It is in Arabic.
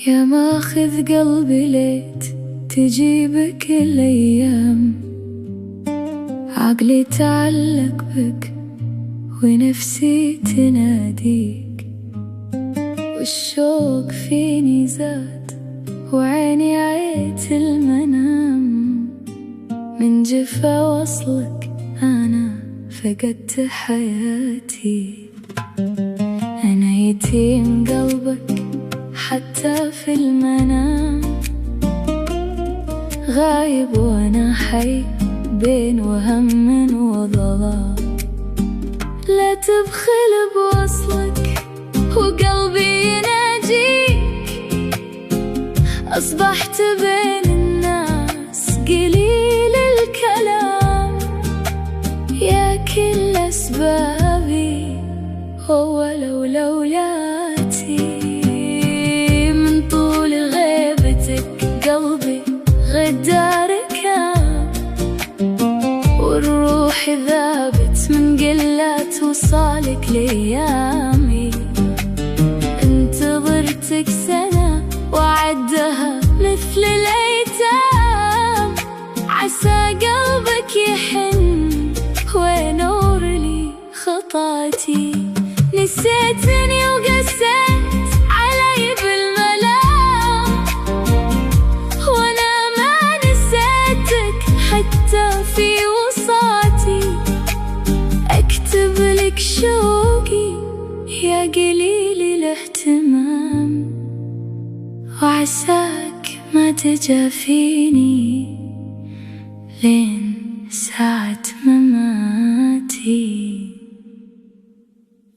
يا ماخذ قلبي ليت تجيبك الأيام، عقلي تعلق بك ونفسي تناديك، والشوق فيني زاد وعيني عيت المنام، من جفا وصلك أنا فقدت حياتي. أنا يتيم قلبك حتى في المنام، غايب وأنا حي بين وهم وظلام. لا تبخل بوصلك وقلبي يناجيك، أصبحت بين الناس قليل الكلام. يا كل أسبابي هو لولاتي، من طول غيبتك قلبي غدار كان، والروح ذابت من قلة وصالك ليامي. انتظرتك سنة وعدها مثل الأيتام، عسى قلبك يحن وينور لي خطاتي. نسيتني وقسيت علي بالملام، وانا ما نسيتك حتى في وصاتي. اكتب لك شوقي يا قليل الاهتمام، وعساك ما تجافيني لين ساعة مماتي.